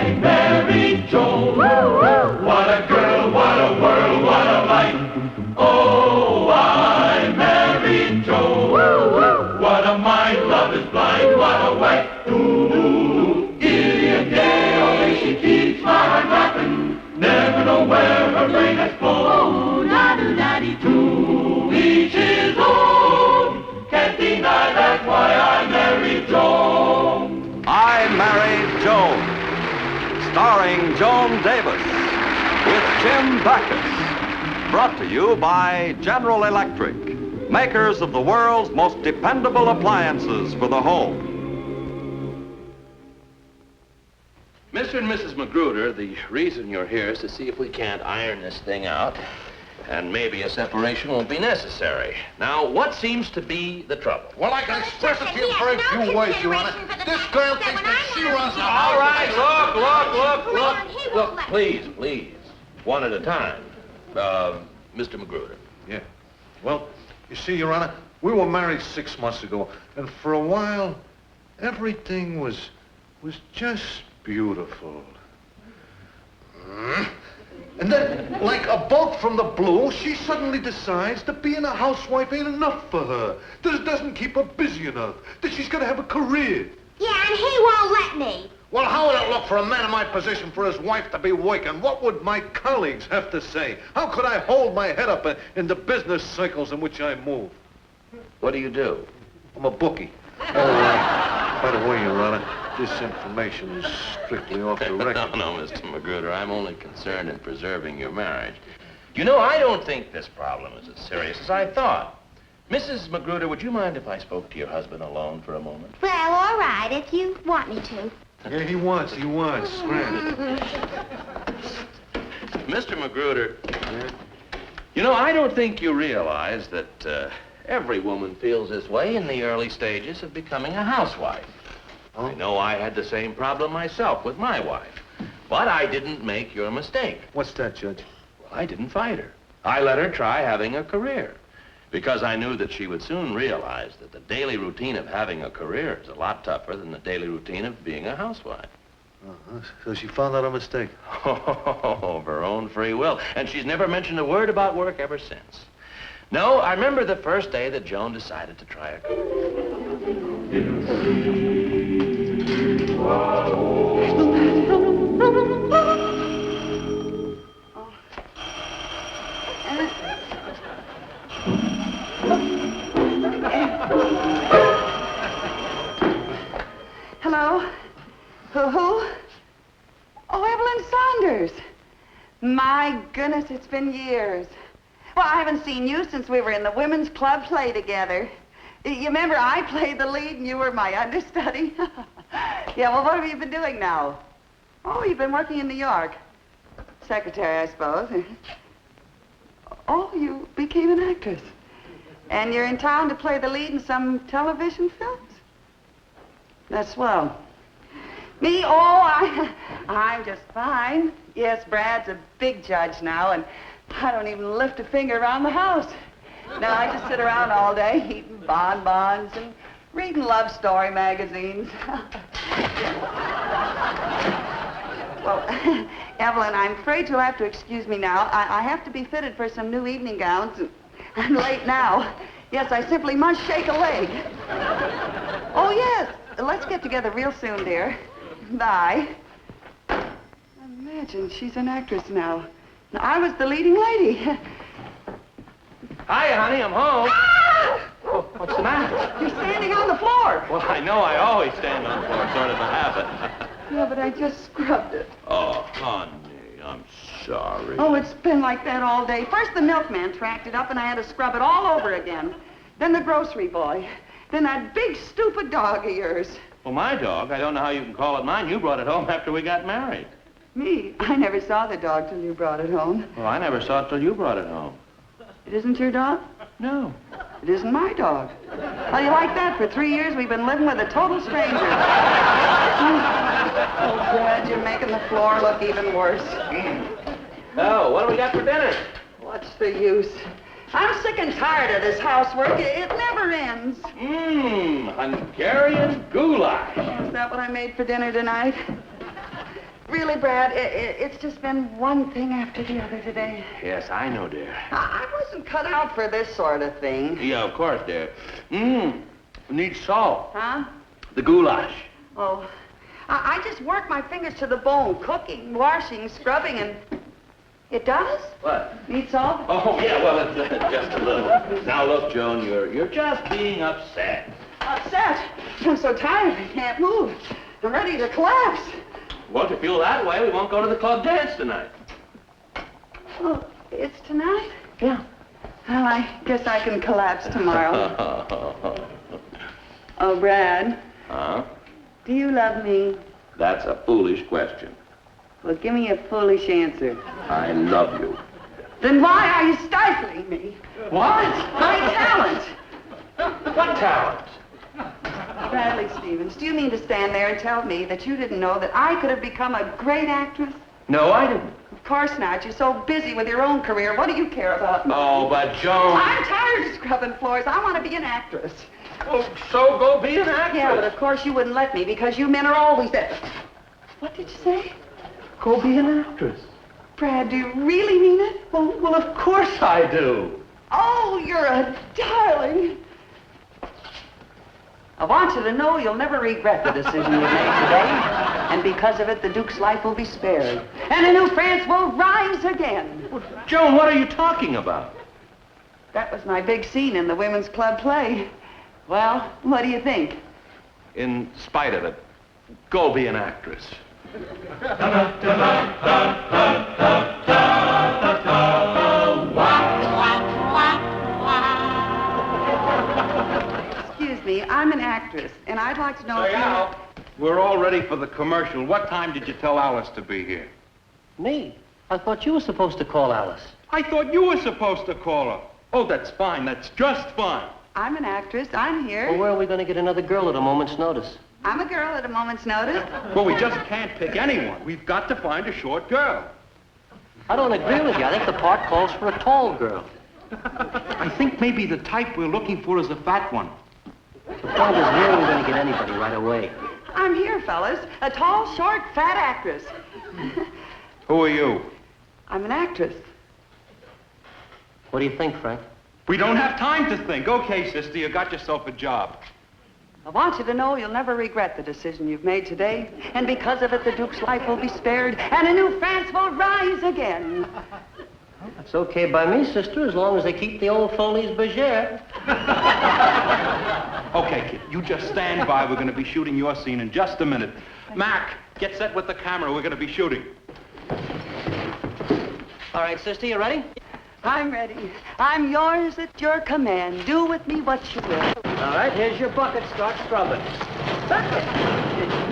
I married Joan. What a girl, what a world, what a life. Oh, I married Joan. What a mind, love is blind, what a wife. Only she keeps my heart rocking. Never know where her brain has flown. Oh, da-do-da-dee-doo. Each his own. Can't deny that's why I married Joan. I Married Joan, starring Joan Davis, with Jim Backus. Brought to you by General Electric, makers of the world's most dependable appliances for the home. Mr. and Mrs. Magruder, the reason you're here is to see if we can't iron this thing out, and maybe a separation won't be necessary. Now, what seems to be the trouble? Well, I can express it to you in very few words, Your Honor. This girl thinks that she runs the house. All right, look, please. One at a time. Mr. Magruder. Yeah. Well, you see, Your Honor, we were married 6 months ago, and for a while, everything was just beautiful. And then, like a bolt from the blue, she suddenly decides that being a housewife ain't enough for her. That it doesn't keep her busy enough. That she's got to have a career. Yeah, and he won't let me. Well, how would it look for a man in my position for his wife to be working? What would my colleagues have to say? How could I hold my head up in the business circles in which I move? What do you do? I'm a bookie. Oh, by the way, Your Honor, this information is strictly off the record. No, Mr. Magruder, I'm only concerned in preserving your marriage. You know, I don't think this problem is as serious as I thought. Mrs. Magruder, would you mind if I spoke to your husband alone for a moment? Well, all right, if you want me to. Yeah, he wants. Scram. Mr. Magruder, you know, I don't think you realize that every woman feels this way in the early stages of becoming a housewife. Oh? I know I had the same problem myself with my wife, but I didn't make your mistake. What's that, Judge? Well, I didn't fight her. I let her try having a career, because I knew that she would soon realize that the daily routine of having a career is a lot tougher than the daily routine of being a housewife. Uh-huh. So she found out a mistake. Oh, of her own free will. And she's never mentioned a word about work ever since. No, I remember the first day that Joan decided to try a career. Hello? Who? Oh, Evelyn Saunders. My goodness, it's been years. Well, I haven't seen you since we were in the women's club play together. You remember I played the lead and you were my understudy? Yeah, well, what have you been doing now? Oh, you've been working in New York. Secretary, I suppose. Oh, you became an actress. And you're in town to play the lead in some television films? That's swell. Me? Oh, I'm just fine. Yes, Brad's a big judge now, and I don't even lift a finger around the house. No, I just sit around all day eating bonbons and reading love story magazines. Well, Evelyn, I'm afraid you'll have to excuse me now. I have to be fitted for some new evening gowns, and I'm late now. Yes, I simply must shake a leg. Oh, yes. Let's get together real soon, dear. Bye. Imagine, she's an actress now. I was the leading lady. Hi, honey, I'm home. Ah! Oh, what's the matter? You're standing on the floor. Well, I know I always stand on the floor, sort of a habit. Yeah, but I just scrubbed it. Oh, honey, I'm sorry. Oh, it's been like that all day. First the milkman tracked it up and I had to scrub it all over again. Then the grocery boy. Then that big stupid dog of yours. Well, my dog, I don't know how you can call it mine. You brought it home after we got married. Me? I never saw the dog till you brought it home. Well, I never saw it till you brought it home. It isn't your dog? No. It isn't my dog. How do you like that? For 3 years, we've been living with a total stranger. Oh, Brad, you're making the floor look even worse. Oh, what do we got for dinner? What's the use? I'm sick and tired of this housework. It never ends. Hungarian goulash. Is that what I made for dinner tonight? Really, Brad, it's just been one thing after the other today. Yes, I know, dear. I wasn't cut out for this sort of thing. Yeah, of course, dear. Need salt. Huh? The goulash. Oh, I just work my fingers to the bone, cooking, washing, scrubbing, and... It does? What? Need salt? Oh, yeah, well, it's just a little. Now, look, Joan, you're just being upset. Upset? I'm so tired, I can't move. I'm ready to collapse. Well, if you feel that way, we won't go to the club dance tonight. Oh, it's tonight? Yeah. Well, I guess I can collapse tomorrow. Oh, Brad. Huh? Do you love me? That's a foolish question. Well, give me a foolish answer. I love you. Then why are you stifling me? What? My talent! What talent? Bradley Stevens, do you mean to stand there and tell me that you didn't know that I could have become a great actress? No, I didn't. Of course not. You're so busy with your own career. What do you care about me? Oh, but Joan... I'm tired of scrubbing floors. I want to be an actress. Oh, so go be an actress. Yeah, but of course you wouldn't let me because you men are always there. What did you say? Go be an actress. Brad, do you really mean it? Well, of course I do. Oh, you're a darling. I want you to know you'll never regret the decision you made today. And because of it, the Duke's life will be spared. And a new France will rise again. Well, Joan, what are you talking about? That was my big scene in the women's club play. Well, what do you think? In spite of it, go be an actress. Excuse me, I'm an actress, and I'd like to know if Al, we're all ready for the commercial. What time did you tell Alice to be here? Me? I thought you were supposed to call Alice. I thought you were supposed to call her. Oh, that's fine. That's just fine. I'm an actress. I'm here. Well, where are we going to get another girl at a moment's notice? I'm a girl at a moment's notice. Well, we just can't pick anyone. We've got to find a short girl. I don't agree with you. I think the part calls for a tall girl. I think maybe the type we're looking for is a fat one. The point is, where are we going to get anybody right away? I'm here, fellas. A tall, short, fat actress. Who are you? I'm an actress. What do you think, Frank? We don't have time to think. Okay, sister, you got yourself a job. I want you to know you'll never regret the decision you've made today. And because of it, the Duke's life will be spared, and a new France will rise again. It's okay by me, sister, as long as they keep the old Folies Bergère. Okay, kid, you just stand by. We're going to be shooting your scene in just a minute. Mac, get set with the camera. We're going to be shooting. All right, sister, you ready? I'm ready. I'm yours at your command. Do with me what you will. All right, here's your bucket. Start scrubbing.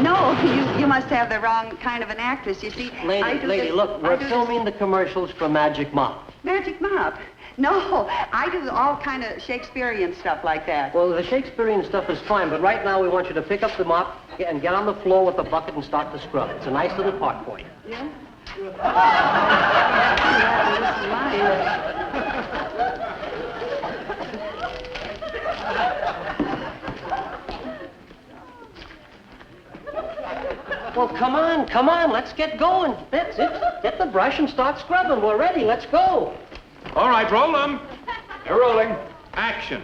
No, you must have the wrong kind of an actress. You see, Lady, look, we're filming the commercials for Magic Mop. Magic Mop? No, I do all kind of Shakespearean stuff like that. Well, the Shakespearean stuff is fine, but right now we want you to pick up the mop and get on the floor with the bucket and start to scrub. It's a nice little part for you. Yeah? Well, come on, let's get going. That's it. Get the brush and start scrubbing. We're ready, let's go. All right, roll them. They're rolling. Action.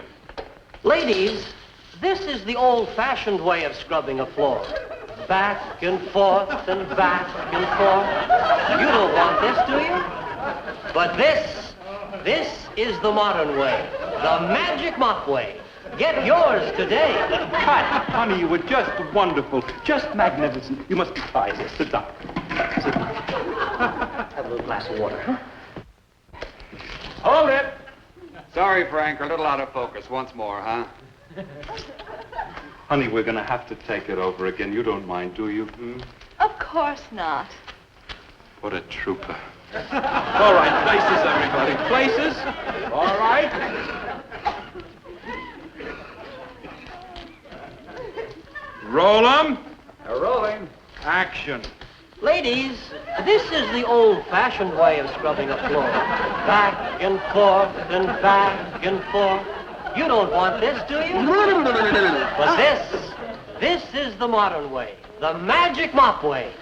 Ladies, this is the old-fashioned way of scrubbing a floor. Back and forth and back and forth. You don't want this, do you? But this is the modern way. The Magic Mop way. Get yours today. Cut. Honey, you were just wonderful. Just magnificent. You must be tired. Here, sit down. Sit down. Have a little glass of water, huh? Hold it. Sorry, Frank, we're a little out of focus. Once more, huh? Honey, we're going to have to take it over again. You don't mind, do you? Of course not. What a trooper. All right, places, everybody. Places. All right. Roll 'em. They're rolling. Action. Ladies, this is the old-fashioned way of scrubbing a floor. Back and forth and back and forth. You don't want this, do you? But this is the modern way. The Magic Mop way.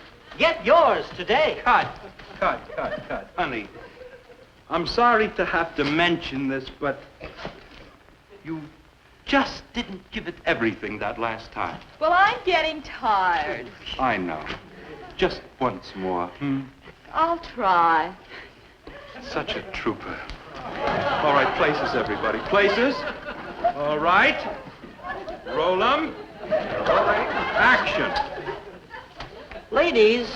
Get yours today. Cut. Honey, I'm sorry to have to mention this, but you just didn't give it everything that last time. Well, I'm getting tired. I know. Just once more. I'll try. Such a trooper. All right, places, everybody. Places. All right. Roll 'em. Action. Ladies,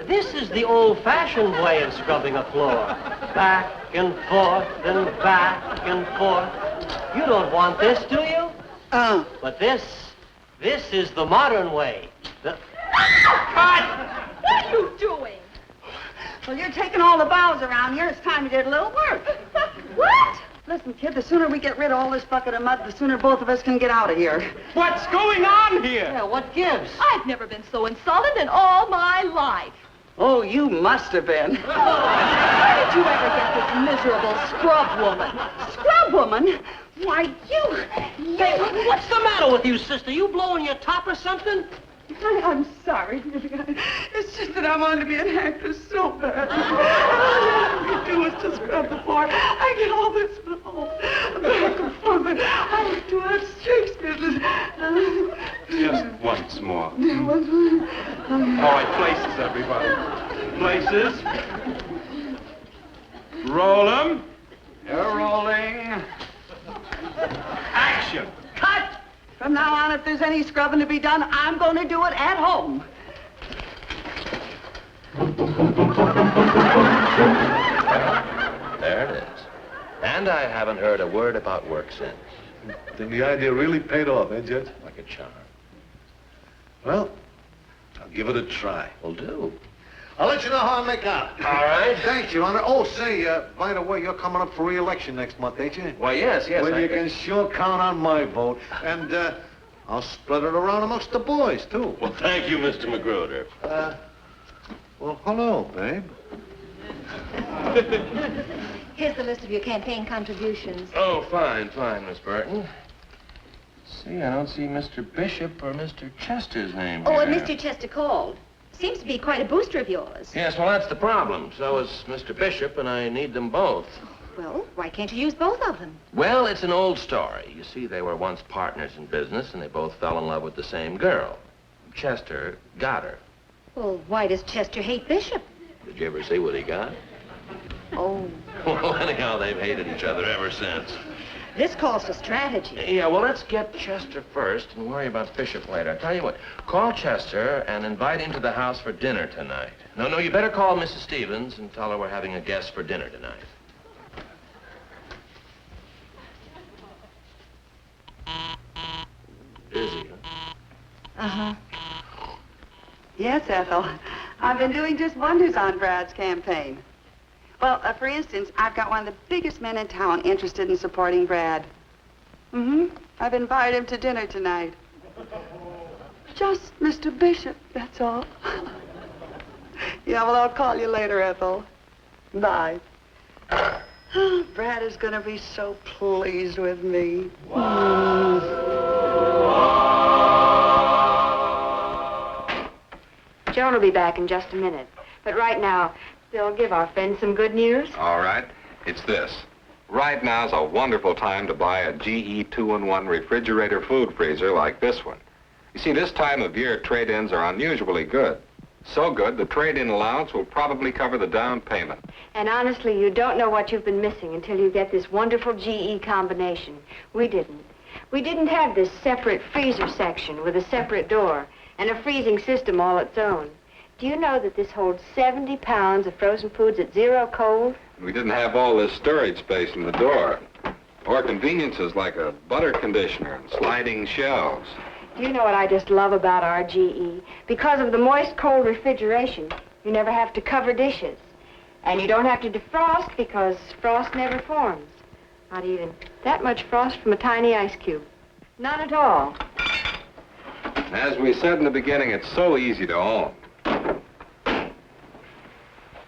this is the old-fashioned way of scrubbing a floor. Back and forth and back and forth. You don't want this, do you? But this is the modern way. What are you doing? Well, you're taking all the bowels around here. It's time you did a little work. What? Listen, kid, the sooner we get rid of all this bucket of mud, the sooner both of us can get out of here. What's going on here? Yeah, what gives? I've never been so insulted in all my life. Oh, you must have been. Where did you ever get this miserable scrub woman? Scrub woman? Why, Hey, what's the matter with you, sister? You blowing your top or something? I'm sorry. It's just that I wanted to be an actress so bad. All I have to do is to scrub the floor. I get all this blow. Back and forth. I have to have Shakespeare's. Just once more. All right, places, everybody. Places. Roll 'em. You're rolling. Action. Cut! From now on, if there's any scrubbing to be done, I'm going to do it at home. There it is. And I haven't heard a word about work since. Then the idea really paid off, eh, Judge? Like a charm. Well, I'll give it a try. Will do. I'll let you know how I make out. All right. Thanks, Your Honor. Oh, say, by the way, you're coming up for re-election next month, ain't you? Why, yes. Well, I you can sure count on my vote. And, I'll spread it around amongst the boys, too. Well, thank you, Mr. Magruder. Well, hello, babe. Here's the list of your campaign contributions. Oh, fine, Miss Burton. See, I don't see Mr. Bishop or Mr. Chester's name Oh, here. and Mr. Chester called. Seems to be quite a booster of yours. Yes, well, that's the problem. So is Mr. Bishop, and I need them both. Well, why can't you use both of them? Well, it's an old story. You see, they were once partners in business, and they both fell in love with the same girl. Chester got her. Well, why does Chester hate Bishop? Did you ever see what he got? Oh, Well, anyhow, they've hated each other ever since. this calls for strategy. Yeah, well, let's get Chester first and worry about Bishop later. I tell you what, call Chester and invite him to the house for dinner tonight. No, you better call Mrs. Stevens and tell her we're having a guest for dinner tonight. Busy, huh? Uh-huh. Yes, Ethel. I've been doing just wonders on Brad's campaign. Well, for instance, I've got one of the biggest men in town interested in supporting Brad. I've invited him to dinner tonight. Just Mr. Bishop, that's all. Yeah, well, I'll call you later, Ethel. Bye. Brad is going to be so pleased with me. Joan will be back in just a minute. But right now, they'll give our friends some good news. All right. It's this. Right now's a wonderful time to buy a GE 2-in-1 refrigerator food freezer like this one. You see, this time of year, trade-ins are unusually good. So good, the trade-in allowance will probably cover the down payment. And honestly, you don't know what you've been missing until you get this wonderful GE combination. We didn't. We didn't have this separate freezer section with a separate door and a freezing system all its own. Do you know that this holds 70 pounds of frozen foods at zero cold? We didn't have all this storage space in the door. Or conveniences like a butter conditioner and sliding shelves. Do you know what I just love about our GE? Because of the moist cold refrigeration, you never have to cover dishes. And you don't have to defrost because frost never forms. Not even that much frost from a tiny ice cube. None at all. As we said in the beginning, it's so easy to own.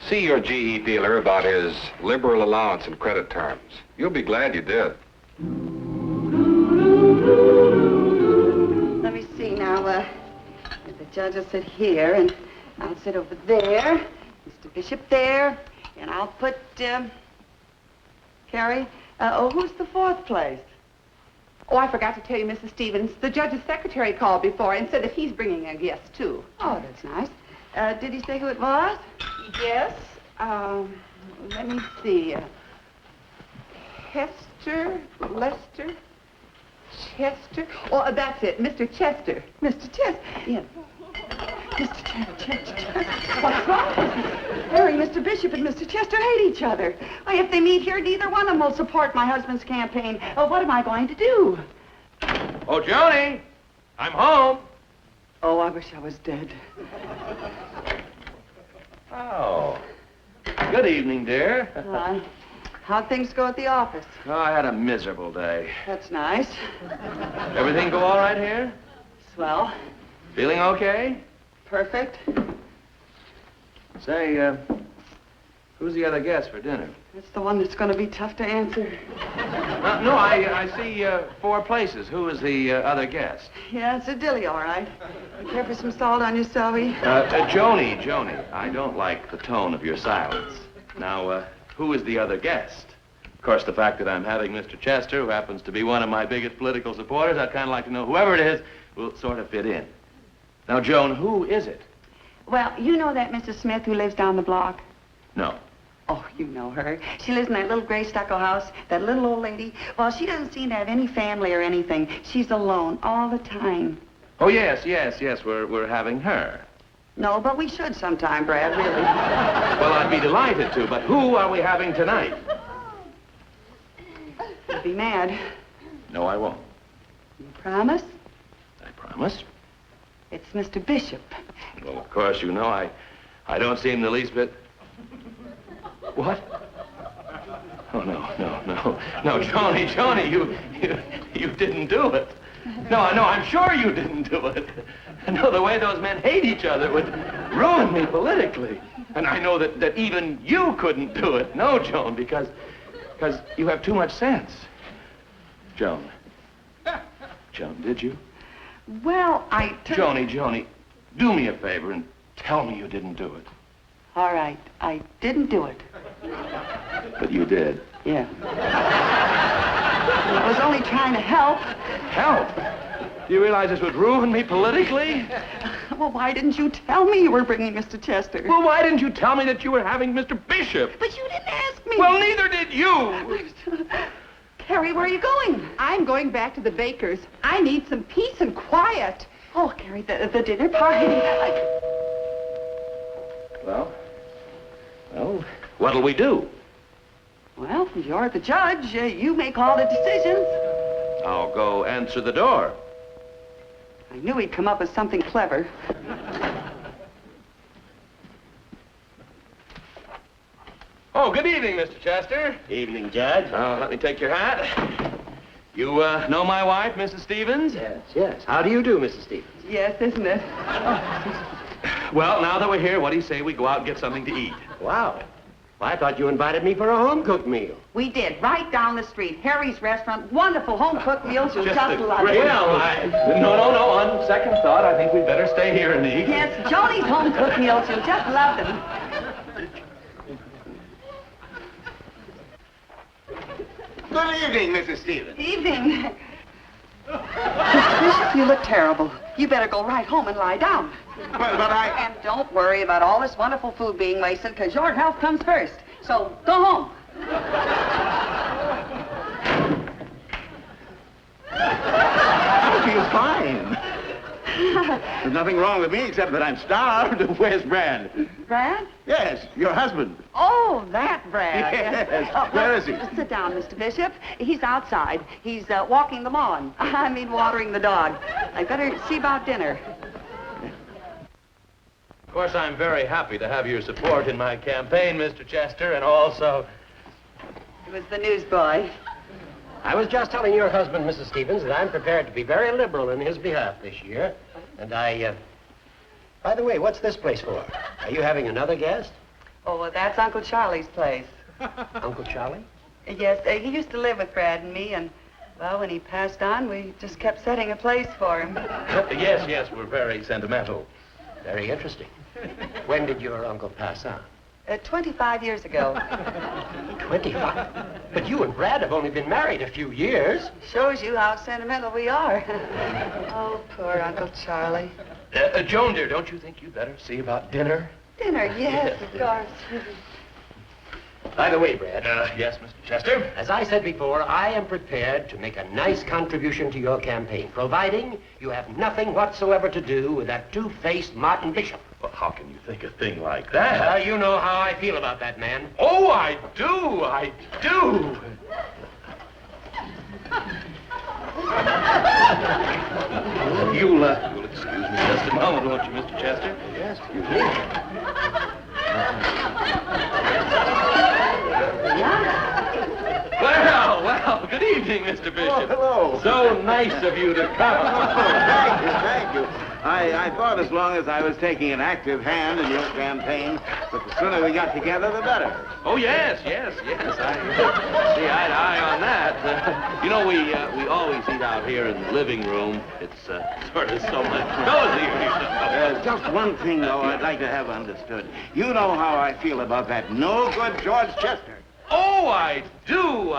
See your GE dealer about his liberal allowance and credit terms. You'll be glad you did. Let me see now. The judge will sit here, and I'll sit over there. Mr. Bishop there. And I'll put, Carrie, who's the fourth place? Oh, I forgot to tell you, Mrs. Stevens. The judge's secretary called before and said that he's bringing a guest, too. Oh, that's nice. Did he say who it was? Yes. Let me see. Hester, Lester, Chester. Oh, that's it, Mr. Chester. Mr. Chester. Yes. Mr. Chester. What's wrong? Harry, Mr. Bishop and Mr. Chester hate each other. Why, if they meet here, neither one of them will support my husband's campaign. Oh, what am I going to do? Oh, Joni, I'm home. Oh, I wish I was dead. Oh, good evening, dear. How'd things go at the office? Oh, I had a miserable day. That's nice. Everything go all right here? Swell. Feeling okay? Perfect. Say, who's the other guest for dinner? That's the one that's going to be tough to answer. No, I see 4 places. Who is the other guest? Yeah, it's a dilly, all right. Care for some salt on your celery? Joni, I don't like the tone of your silence. Now, who is the other guest? Of course, the fact that I'm having Mr. Chester, who happens to be one of my biggest political supporters, I'd kind of like to know whoever it is will sort of fit in. Now, Joan, who is it? Well, you know that Mrs. Smith who lives down the block? No. Oh, you know her. She lives in that little gray stucco house, that little old lady. Well, she doesn't seem to have any family or anything. She's alone all the time. Oh, yes, we're having her. No, but we should sometime, Brad, really. Well, I'd be delighted to, but who are we having tonight? You'll be mad. No, I won't. You promise? I promise. It's Mr. Bishop. Well, of course, you know, I don't seem the least bit... What? Oh, no, Joni, you didn't do it. No, I'm sure you didn't do it. No, the way those men hate each other would ruin me politically. And I know that even you couldn't do it. No, Joan, because you have too much sense. Joan, did you? Well, Joni, do me a favor and tell me you didn't do it. All right, I didn't do it. But you did. Yeah. I was only trying to help. Help? Do you realize this would ruin me politically? Well, why didn't you tell me you were bringing Mr. Chester? Well, why didn't you tell me that you were having Mr. Bishop? But you didn't ask me. Well, neither did you. Carrie, where are you going? I'm going back to the baker's. I need some peace and quiet. Oh, Carrie, the dinner party. Well, what'll we do? Well, you're the judge. You make all the decisions. I'll go answer the door. I knew he'd come up with something clever. Oh, good evening, Mr. Chester. Evening, Judge. Let me take your hat. You know my wife, Mrs. Stevens? Yes. How do you do, Mrs. Stevens? Yes, isn't it? Well, now that we're here, what do you say we go out and get something to eat? Wow. Well, I thought you invited me for a home-cooked meal. We did, right down the street. Harry's Restaurant. Wonderful home-cooked meals. You'll just love it. No. On second thought, I think we'd better stay here and eat. Yes, Joni's home-cooked meals. You'll just love them. Good evening, Mrs. Stevens. Evening. Mr. Bishop, you look terrible. You better go right home and lie down. Well, but And don't worry about all this wonderful food being wasted, because your health comes first. So, go home. I feel fine. There's nothing wrong with me except that I'm starved. Where's Brad? Brad? Yes, your husband. Oh, that Brad. Yes. Oh, Where is he? Just sit down, Mr. Bishop. He's outside. He's walking the lawn. I mean, watering the dog. I better see about dinner. Of course, I'm very happy to have your support in my campaign, Mr. Chester, and also... It was the newsboy. I was just telling your husband, Mrs. Stevens, that I'm prepared to be very liberal in his behalf this year. And by the way, what's this place for? Are you having another guest? Oh, well, that's Uncle Charlie's place. Uncle Charlie? Yes, he used to live with Brad and me, and, well, when he passed on, we just kept setting a place for him. Yes, we're very sentimental. Very interesting. When did your uncle pass on? 25 years ago. 25? But you and Brad have only been married a few years. Shows you how sentimental we are. Oh, poor Uncle Charlie. Joan, dear, don't you think you'd better see about dinner? Dinner, yes, of course. By the way, Brad. Yes, Mr. Chester? As I said before, I am prepared to make a nice contribution to your campaign, providing you have nothing whatsoever to do with that two-faced Martin Bishop. Well, how can you think a thing like that? You know how I feel about that man. Oh, I do. You'll excuse me just a moment, won't you, Mr. Chester? Yes, excuse me. Well, good evening, Mr. Bishop. Oh, hello. So nice of you to come. Thank you. I thought as long as I was taking an active hand in your campaign, that the sooner we got together, the better. Oh, yes. I see eye to eye on that. We always eat out here in the living room. It's sort of so much cozier. Just one thing, though, I'd like to have understood. You know how I feel about that no-good George Chester. Oh, I do.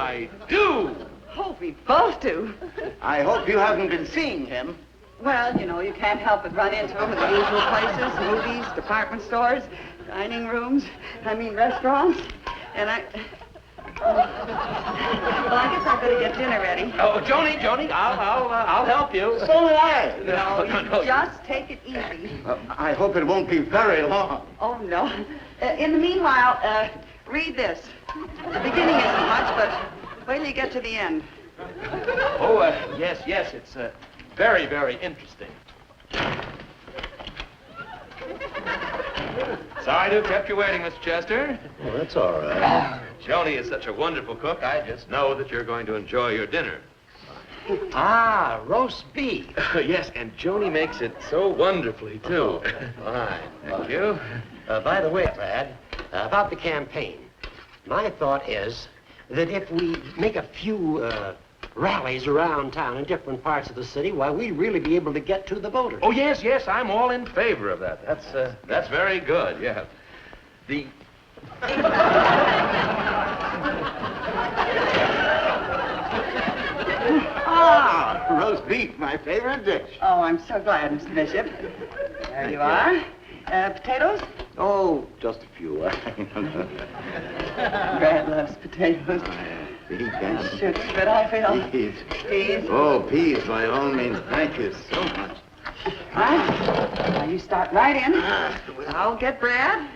Oh, we both do. I hope you haven't been seeing him. Well, you can't help but run into him in the usual places, movies, department stores, dining rooms, restaurants. And well, I guess I better get dinner ready. Oh, Joni, I'll help you. So will I. No, just take it easy. I hope it won't be very long. Oh, no. In the meanwhile, read this. The beginning isn't much, but wait till you get to the end. Oh, yes, it's very, very interesting. Sorry to have kept you waiting, Mr. Chester. Well, that's all right. Joni is such a wonderful cook, I just know that you're going to enjoy your dinner. Roast beef. Yes, and Joni makes it so wonderfully, too. Fine. Thank you. By the way, Brad, about the campaign, my thought is that if we make a few rallies around town in different parts of the city, why, we'd really be able to get to the voters. Oh, yes, I'm all in favor of that. That's very good, yeah. Roast beef, my favorite dish. Oh, I'm so glad, Mr. Bishop. There you are. Potatoes? Oh, just a few. Brad loves potatoes. Shucks, but I feel... Peas? Oh, peas, by all means. Thank you so much. All right. Now, you start right in. I'll get Brad.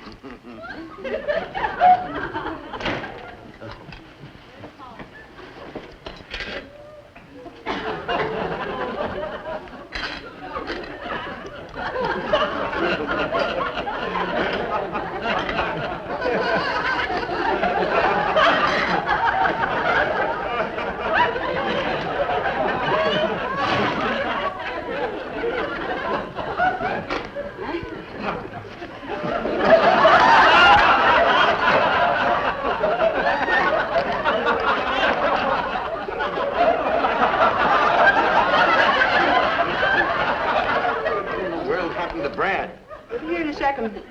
Here in a second.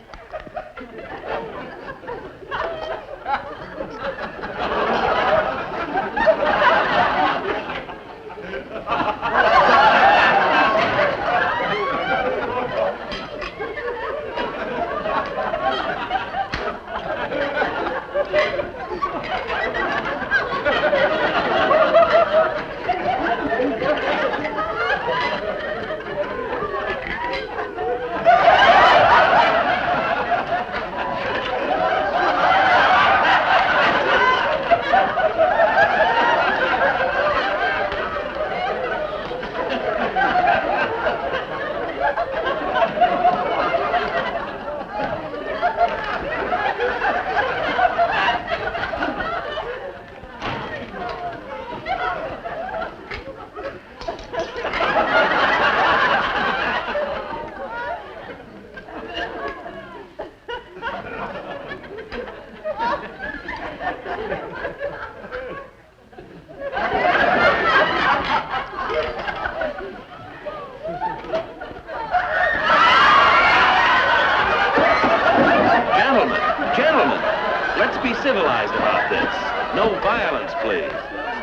No violence, please.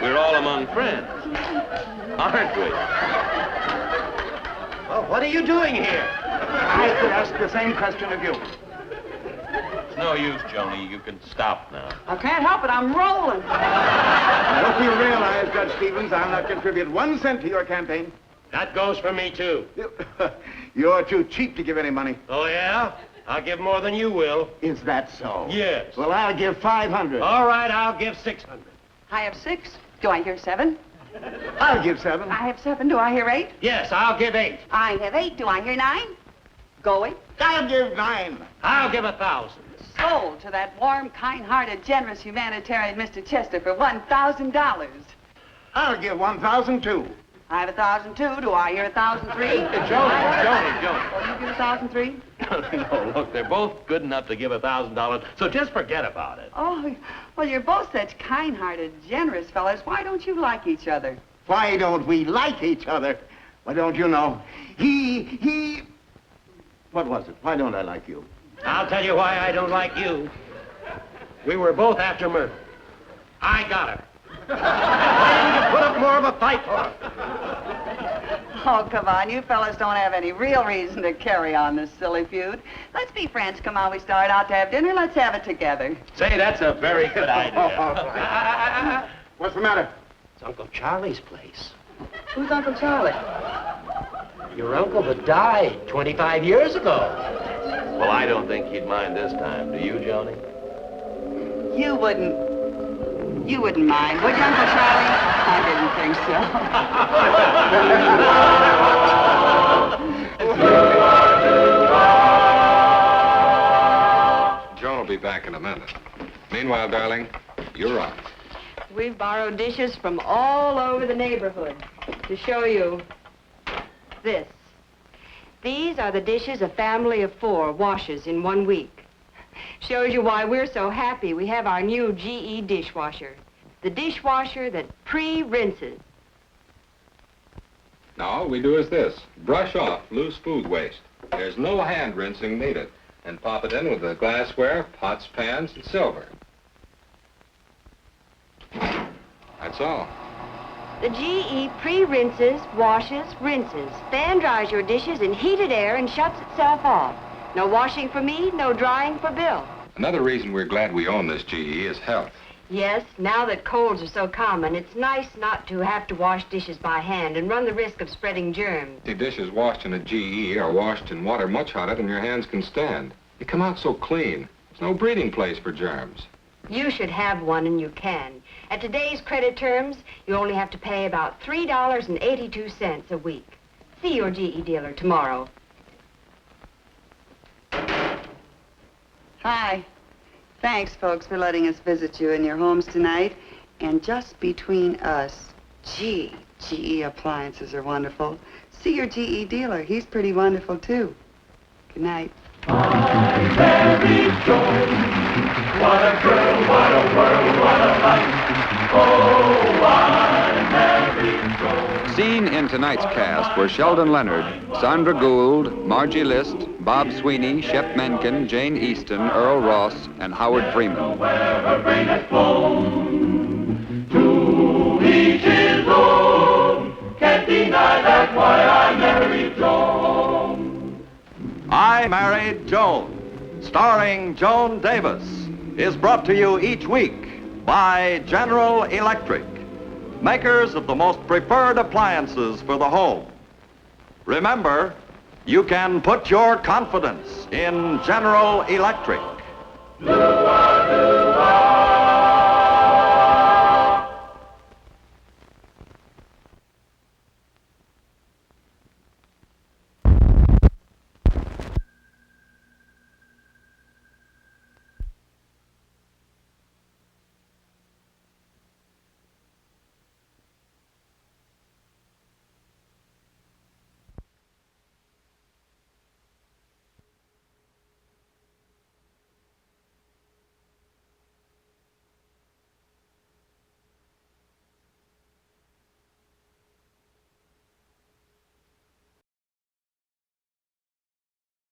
We're all among friends, aren't we? Well, what are you doing here? I could ask the same question of you. It's no use, Joni. You can stop now. I can't help it. I'm rolling. I hope you realize, Judge Stevens, I'll not contribute 1 cent to your campaign. That goes for me, too. You're too cheap to give any money. Oh, yeah? I'll give more than you will. Is that so? Yes. Well, I'll give 500. All right, I'll give 600. I have 6. Do I hear 7? I'll give 7. I have 7. Do I hear 8? Yes, I'll give 8. I have 8. Do I hear 9? Going? I'll give 9. I'll give 1,000. Sold to that warm, kind-hearted, generous humanitarian Mr. Chester for $1,000. I'll give 1,000 too. I have 1,000 too. Do I hear 1,003? Joni. Oh, you give 1,003? No, look, they're both good enough to give $1,000, so just forget about it. Oh, well, you're both such kind-hearted, generous fellas. Why don't you like each other? Why don't we like each other? Why don't you know? He... What was it? Why don't I like you? I'll tell you why I don't like you. We were both after murder. I got her. Why didn't you put up more of a fight for her? Oh, come on. You fellas don't have any real reason to carry on this silly feud. Let's be friends. Come on, we start out to have dinner. Let's have it together. Say, that's a very good idea. What's the matter? It's Uncle Charlie's place. Who's Uncle Charlie? Your uncle that died 25 years ago. Well, I don't think he'd mind this time. Do you, Joni? You wouldn't mind, would you, Uncle Charlie? I didn't think so. Joan will be back in a minute. Meanwhile, darling, you're on. We've borrowed dishes from all over the neighborhood to show you this. These are the dishes a family of 4 washes in 1 week. Shows you why we're so happy we have our new GE dishwasher. The dishwasher that pre-rinses. Now, all we do is this. Brush off loose food waste. There's no hand rinsing needed. And pop it in with the glassware, pots, pans, and silver. That's all. The GE pre-rinses, washes, rinses, fan dries your dishes in heated air and shuts itself off. No washing for me, no drying for Bill. Another reason we're glad we own this GE is health. Yes, now that colds are so common, it's nice not to have to wash dishes by hand and run the risk of spreading germs. The dishes washed in a GE are washed in water much hotter than your hands can stand. They come out so clean. There's no breeding place for germs. You should have one, and you can. At today's credit terms, you only have to pay about $3.82 a week. See your GE dealer tomorrow. Hi. Thanks, folks, for letting us visit you in your homes tonight. And just between us, gee, GE appliances are wonderful. See your GE dealer. He's pretty wonderful, too. Good night. I'm Mary Joan. What a girl, what a world, what a life. Oh, I'm Mary Joan. Seen in tonight's cast were Sheldon Leonard, Sandra Gould, Margie List, Bob Sweeney, Shep Menken, Jane Easton, Earl Ross, and Howard Freeman. Where her brain has flown, to each his own. Can't deny that's why I married Joan. I Married Joan, starring Joan Davis, is brought to you each week by General Electric, makers of the most preferred appliances for the home. Remember, you can put your confidence in General Electric.